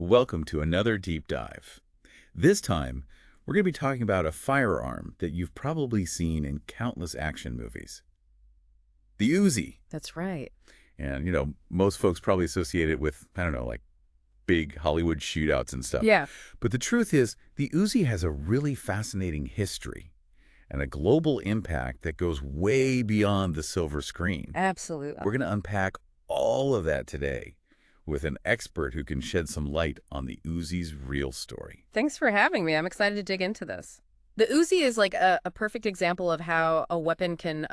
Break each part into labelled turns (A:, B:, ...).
A: Welcome to another deep dive. This time, we're going to be talking about a firearm that you've probably seen in countless action movies. The Uzi.
B: That's right.
A: And, most folks probably associate it with, I don't know, like big Hollywood shootouts and stuff.
B: Yeah.
A: But the truth is, the Uzi has a really fascinating history and a global impact that goes way beyond the silver screen.
B: Absolutely.
A: We're going to unpack all of that today with an expert who can shed some light on the Uzi's real story.
B: Thanks for having me. I'm excited to dig into this. The Uzi is like a perfect example of how a weapon can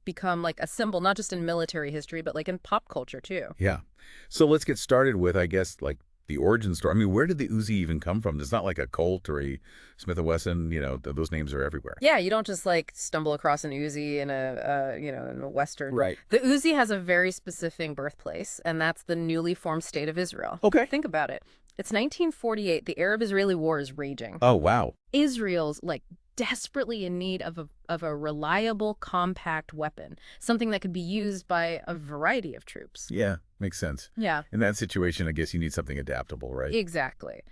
B: become like a symbol, not just in military history, but like in pop culture too.
A: Yeah. So let's get started with, I guess, like the origin story. I mean, where did the Uzi even come from? It's not like a Colt or a Smith & Wesson. Those names are everywhere.
B: Yeah, you don't just like stumble across an Uzi in a Western.
A: Right.
B: The Uzi has a very specific birthplace, and that's the newly formed state of Israel.
A: Okay.
B: Think about it. It's 1948. The Arab-Israeli war is raging.
A: Oh, wow.
B: Israel's like desperately in need of a reliable, compact weapon, something that could be used by a variety of troops.
A: Yeah, makes sense.
B: Yeah.
A: In that situation, I guess you need something adaptable, right?
B: Exactly.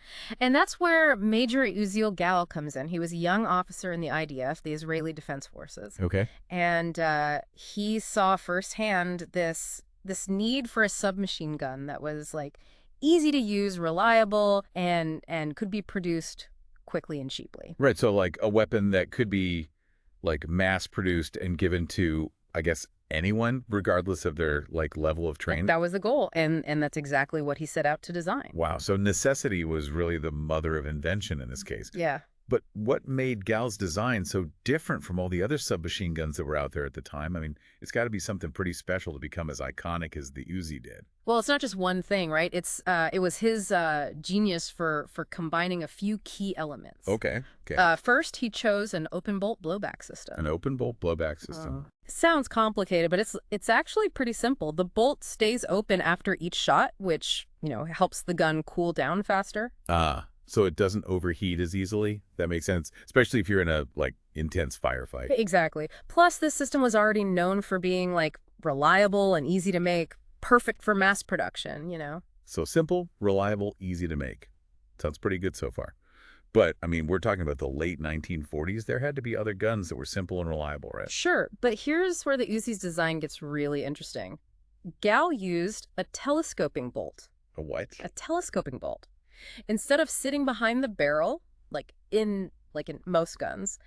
B: And that's where Major Uziel Gal comes in. He was a young officer in the IDF, the Israeli Defense Forces.
A: Okay.
B: And he saw firsthand this need for a submachine gun that was like easy to use, reliable, and could be produced quickly and cheaply.
A: Right. So like a weapon that could be like mass produced and given to, I guess, anyone, regardless of their like level of training.
B: That was the goal. And that's exactly what he set out to design.
A: Wow. So necessity was really the mother of invention in this case.
B: Yeah.
A: But what made Gal's design so different from all the other submachine guns that were out there at the time? I mean, it's got to be something pretty special to become as iconic as the Uzi did.
B: Well, it's not just one thing, right? It was his genius for combining a few key elements.
A: Okay.
B: First, he chose an open bolt blowback system.
A: An open bolt blowback system.
B: Sounds complicated, but it's actually pretty simple. The bolt stays open after each shot, which, helps the gun cool down faster.
A: So it doesn't overheat as easily? That makes sense, especially if you're in a, like, intense firefight.
B: Exactly. Plus, this system was already known for being, like, reliable and easy to make, perfect for mass production,
A: So simple, reliable, easy to make. Sounds pretty good so far. But, I mean, we're talking about the late 1940s. There had to be other guns that were simple and reliable, right?
B: Sure, but here's where the Uzi's design gets really interesting. Gal used a telescoping bolt.
A: A what?
B: A telescoping bolt. Instead of sitting behind the barrel, like in most guns,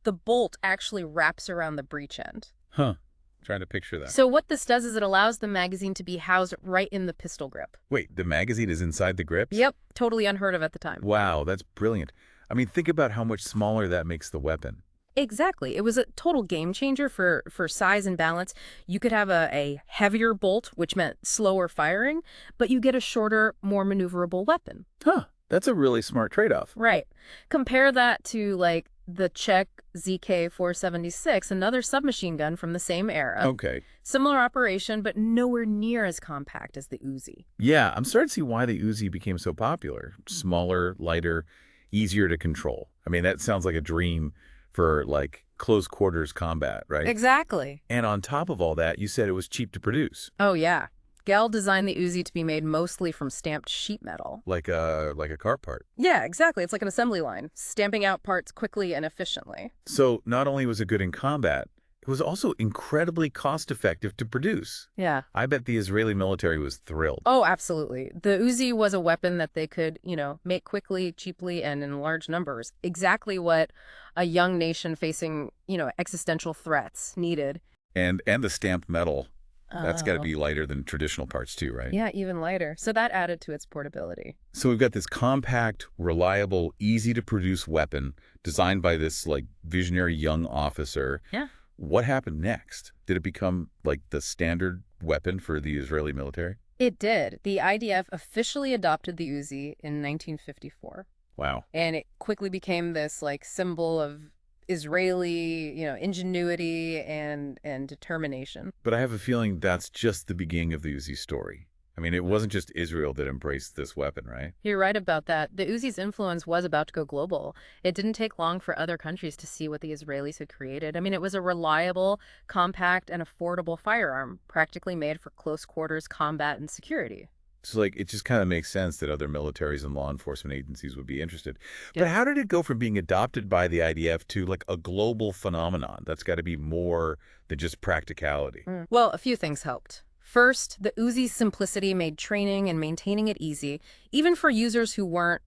B: the bolt actually wraps around the breech end.
A: Huh. Trying to picture that.
B: So what this does is it allows the magazine to be housed right in the pistol grip.
A: Wait, the magazine is inside the grips?
B: Yep, totally unheard of at the time.
A: Wow, that's brilliant. I mean, think about how much smaller that makes the weapon.
B: Exactly. It was a total game changer for size and balance. You could have a heavier bolt, which meant slower firing, but you get a shorter, more maneuverable weapon.
A: Huh. That's a really smart trade-off.
B: Right. Compare that to, like, the Czech ZK-476, another submachine gun from the same era.
A: Okay.
B: Similar operation, but nowhere near as compact as the Uzi.
A: Yeah, I'm starting to see why the Uzi became so popular. Smaller, lighter, easier to control. I mean, that sounds like a dream for, like, close quarters combat, right?
B: Exactly.
A: And on top of all that, you said it was cheap to produce.
B: Oh, yeah. Gal designed the Uzi to be made mostly from stamped sheet metal.
A: Like a car part.
B: Yeah, exactly. It's like an assembly line, stamping out parts quickly and efficiently.
A: So not only was it good in combat, it was also incredibly cost-effective to produce.
B: Yeah.
A: I bet the Israeli military was thrilled.
B: Oh, absolutely. The Uzi was a weapon that they could, make quickly, cheaply, and in large numbers. Exactly what a young nation facing, existential threats needed.
A: And the stamped metal. That's got to be lighter than traditional parts too, right?
B: Yeah, even lighter. So that added to its portability.
A: So we've got this compact, reliable, easy-to-produce weapon designed by this, like, visionary young officer.
B: Yeah.
A: What happened next? Did it become, like, the standard weapon for the Israeli military?
B: It did. The IDF officially adopted the Uzi in 1954.
A: Wow.
B: And it quickly became this, like, symbol of Israeli, ingenuity and determination.
A: But I have a feeling that's just the beginning of the Uzi story. I mean, it wasn't just Israel that embraced this weapon, right?
B: You're right about that. The Uzi's influence was about to go global. It didn't take long for other countries to see what the Israelis had created. I mean, it was a reliable, compact, and affordable firearm, practically made for close quarters combat and security.
A: So, like, it just kind of makes sense that other militaries and law enforcement agencies would be interested. But
B: Yep.
A: how did it go from being adopted by the IDF to, like, a global phenomenon? That's got to be more than just practicality.
B: Well, a few things helped. First, the Uzi's simplicity made training and maintaining it easy, even for users who weren't,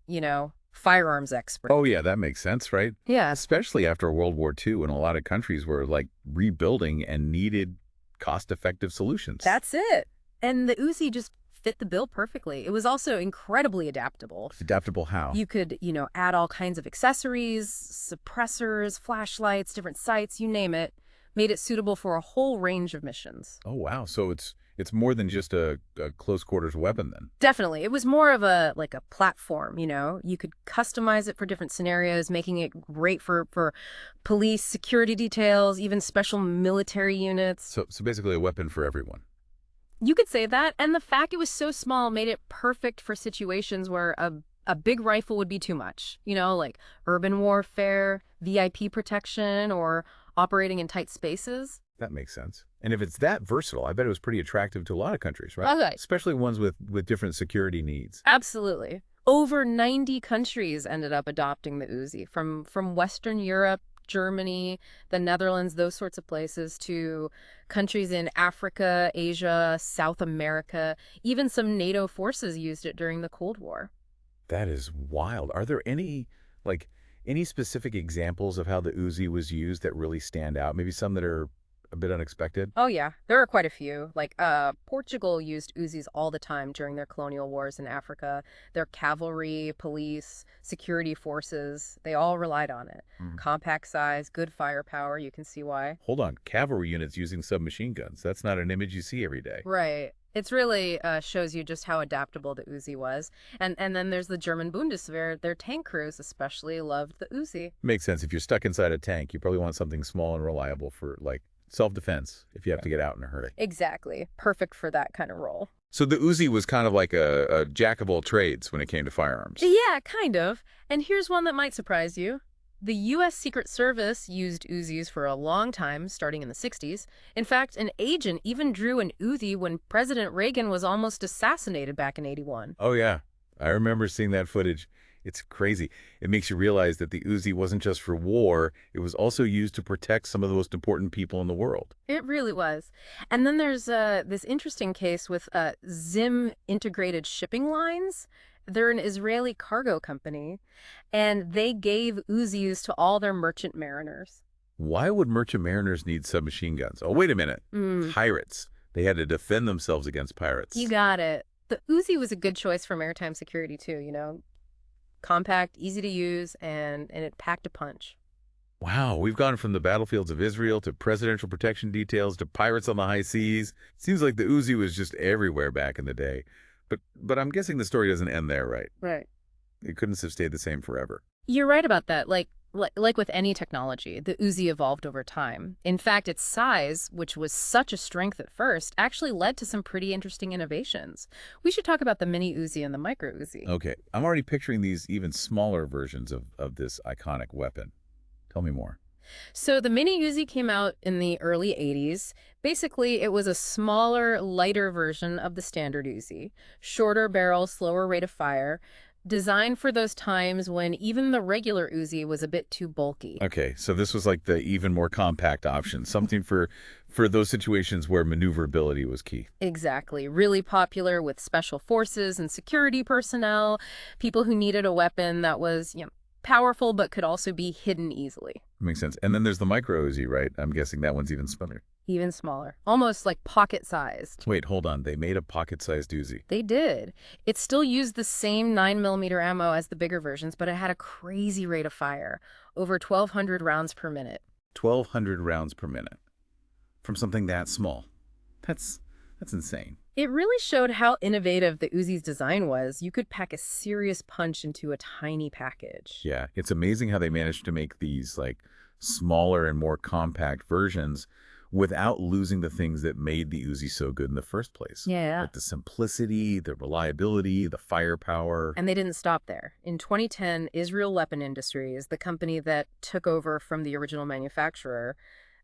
B: firearms experts.
A: Oh, yeah, that makes sense, right?
B: Yeah,
A: Especially after World War II, when a lot of countries were, like, rebuilding and needed cost-effective solutions.
B: that's it. And the Uzi just fit the bill perfectly. It was also incredibly adaptable.
A: Adaptable how?
B: You could, add all kinds of accessories, suppressors, flashlights, different sights, you name it, made it suitable for a whole range of missions.
A: Oh, wow. So it's more than just a close quarters weapon then.
B: Definitely. It was more of a platform, You could customize it for different scenarios, making it great for police, security details, even special military units.
A: So basically a weapon for everyone.
B: You could say that, and the fact it was so small made it perfect for situations where a big rifle would be too much, like urban warfare, VIP protection, or operating in tight spaces.
A: That makes sense. And if it's that versatile, I bet it was pretty attractive to a lot of countries, right?
B: Okay.
A: Especially ones with different security needs.
B: Absolutely. Over 90 countries ended up adopting the Uzi, from Western Europe, Germany, the Netherlands, those sorts of places, to countries in Africa, Asia, South America. Even some NATO forces used it during the Cold War.
A: That is wild. Are there any specific examples of how the Uzi was used that really stand out? Maybe some that are a bit unexpected?
B: Oh yeah, there are quite a few. Portugal used Uzis all the time during their colonial wars in Africa. Their cavalry, police, security forces, they all relied on it.
A: Hmm.
B: Compact size, good firepower, you can see why.
A: Hold on. Cavalry units using submachine guns. That's not an image you see every day.
B: Right. It's really shows you just how adaptable the Uzi was. And then there's the German Bundeswehr. Their tank crews especially loved the Uzi.
A: Makes sense. If you're stuck inside a tank, you probably want something small and reliable for, like, self-defense if you have to get out in a hurry.
B: Exactly. Perfect for that kind of role.
A: So the Uzi was kind of like a jack of all trades when it came to firearms.
B: Yeah, kind of. And here's one that might surprise you. The U.S. Secret Service used Uzis for a long time, starting in the 60s. In fact, an agent even drew an Uzi when President Reagan was almost assassinated back in '81.
A: Oh, yeah. I remember seeing that footage. It's crazy. It makes you realize that the Uzi wasn't just for war. It was also used to protect some of the most important people in the world.
B: It really was. And then there's this interesting case with Zim Integrated Shipping Lines. They're an Israeli cargo company, and they gave Uzis to all their merchant mariners.
A: Why would merchant mariners need submachine guns? Oh, wait a minute. Pirates. They had to defend themselves against pirates.
B: You got it. The Uzi was a good choice for maritime security, too, Compact, easy to use, and it packed a punch.
A: Wow, we've gone from the battlefields of Israel to presidential protection details to pirates on the high seas. Seems like the Uzi was just everywhere back in the day. But I'm guessing the story doesn't end there, right?
B: Right.
A: It couldn't have stayed the same forever.
B: You're right about that. Like with any technology, the Uzi evolved over time. In fact, its size, which was such a strength at first, actually led to some pretty interesting innovations. We should talk about the mini Uzi and the micro Uzi.
A: Okay, I'm already picturing these even smaller versions of this iconic weapon. Tell me more.
B: So the mini Uzi came out in the early 80s. Basically, it was a smaller, lighter version of the standard Uzi. Shorter barrel, slower rate of fire. Designed for those times when even the regular Uzi was a bit too bulky.
A: Okay, so this was like the even more compact option, something for those situations where maneuverability was key.
B: Exactly. Really popular with special forces and security personnel, people who needed a weapon that was, powerful but could also be hidden easily.
A: Makes sense. And then there's the micro Uzi, right? I'm guessing that one's even smaller.
B: Even smaller. Almost like pocket-sized.
A: Wait, hold on. They made a pocket-sized Uzi.
B: They did. It still used the same 9mm ammo as the bigger versions, but it had a crazy rate of fire. Over 1,200 rounds per minute.
A: 1,200 rounds per minute. From something that small. That's insane.
B: It really showed how innovative the Uzi's design was. You could pack a serious punch into a tiny package.
A: Yeah, it's amazing how they managed to make these, like, smaller and more compact versions without losing the things that made the Uzi so good in the first place.
B: Yeah.
A: Like the simplicity, the reliability, the firepower.
B: And they didn't stop there. In 2010, Israel Weapon Industries, the company that took over from the original manufacturer,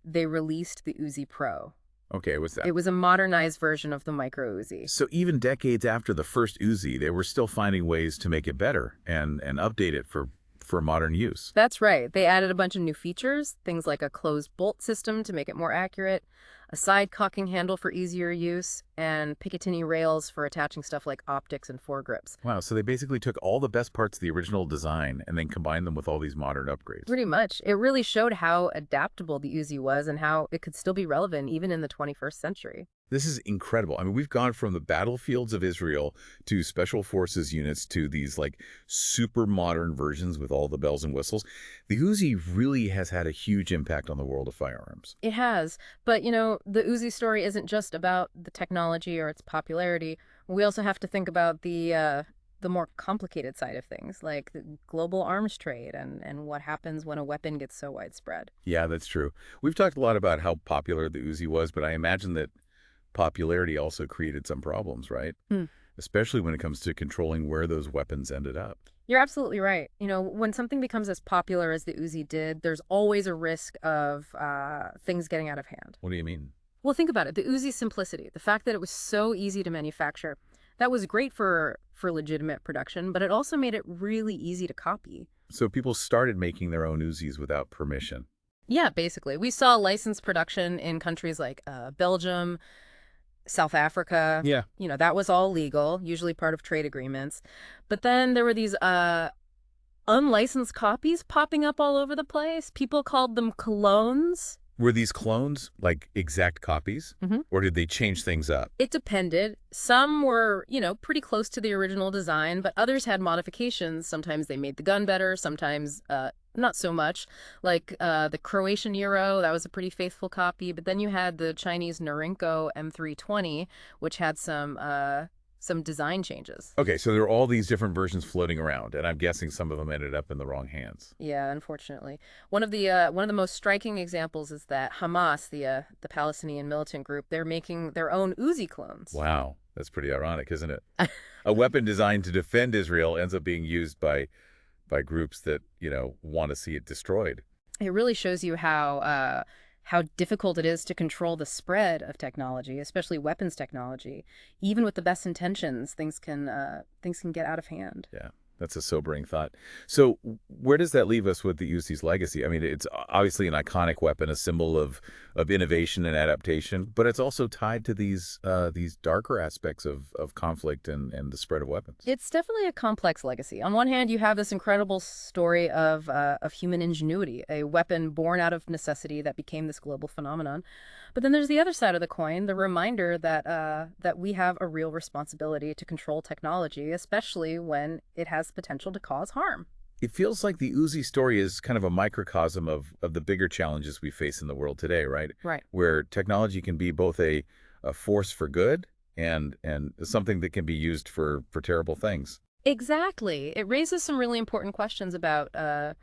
B: they released the Uzi Pro.
A: Okay, what's that?
B: It was a modernized version of the micro Uzi.
A: So even decades after the first Uzi, they were still finding ways to make it better and update it for modern use.
B: That's right. They added a bunch of new features, things like a closed bolt system to make it more accurate, a side cocking handle for easier use, and Picatinny rails for attaching stuff like optics and foregrips.
A: Wow, so they basically took all the best parts of the original design and then combined them with all these modern upgrades.
B: Pretty much. It really showed how adaptable the Uzi was and how it could still be relevant even in the 21st century.
A: This is incredible. I mean, we've gone from the battlefields of Israel to special forces units to these like super modern versions with all the bells and whistles. The Uzi really has had a huge impact on the world of firearms.
B: It has. But, the Uzi story isn't just about the technology or its popularity. We also have to think about the more complicated side of things, like the global arms trade and what happens when a weapon gets so widespread.
A: Yeah, that's true. We've talked a lot about how popular the Uzi was, but I imagine that popularity also created some problems, right?
B: Hmm.
A: Especially when it comes to controlling where those weapons ended up.
B: You're absolutely right. When something becomes as popular as the Uzi did, there's always a risk of things getting out of hand.
A: What do you mean?
B: Well, think about it. The Uzi's simplicity, the fact that it was so easy to manufacture, that was great for legitimate production, but it also made it really easy to copy.
A: So people started making their own Uzis without permission.
B: Yeah, basically. We saw licensed production in countries like Belgium, South Africa.
A: Yeah.
B: That was all legal, usually part of trade agreements. But then there were these unlicensed copies popping up all over the place. People called them clones.
A: Were these clones like exact copies?
B: Mhm.
A: Or did they change things up?
B: It depended. Some were, pretty close to the original design, but others had modifications. Sometimes they made the gun better, sometimes not so much. Like the Croatian Euro, that was a pretty faithful copy. But then you had the Chinese Norinco M320, which had some design changes.
A: Okay, so there are all these different versions floating around, and I'm guessing some of them ended up in the wrong hands.
B: Yeah, unfortunately. One of the most striking examples is that Hamas, the Palestinian militant group, they're making their own Uzi clones.
A: Wow, that's pretty ironic, isn't it? A weapon designed to defend Israel ends up being used by groups that, want to see it destroyed.
B: It really shows you how difficult it is to control the spread of technology, especially weapons technology. Even with the best intentions, things can get out of hand.
A: Yeah, that's a sobering thought. So where does that leave us with the Uzi's legacy? I mean, it's obviously an iconic weapon, a symbol of innovation and adaptation, but it's also tied to these darker aspects of conflict and the spread of weapons.
B: It's definitely a complex legacy. On one hand, you have this incredible story of human ingenuity, a weapon born out of necessity that became this global phenomenon. But then there's the other side of the coin, the reminder that we have a real responsibility to control technology, especially when it has the potential to cause harm.
A: It feels like the Uzi story is kind of a microcosm of the bigger challenges we face in the world today, right?
B: Right.
A: Where technology can be both a force for good and something that can be used for terrible things.
B: Exactly. It raises some really important questions about the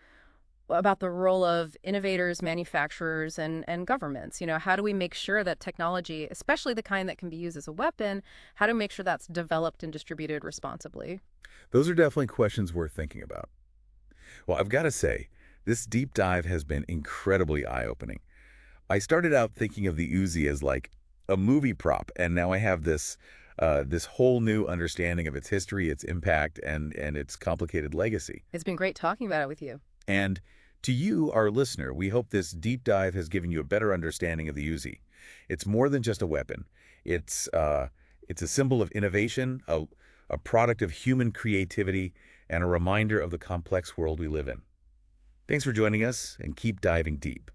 B: role of innovators, manufacturers, and governments. How do we make sure that technology, especially the kind that can be used as a weapon, how to make sure that's developed and distributed responsibly?
A: Those are definitely questions worth thinking about. Well, I've got to say, this deep dive has been incredibly eye-opening. I started out thinking of the Uzi as like a movie prop, and now I have this whole new understanding of its history, its impact, and its complicated legacy.
B: It's been great talking about it with you.
A: And to you, our listener, we hope this deep dive has given you a better understanding of the Uzi. It's more than just a weapon. It's a symbol of innovation, a product of human creativity, and a reminder of the complex world we live in. Thanks for joining us, and keep diving deep.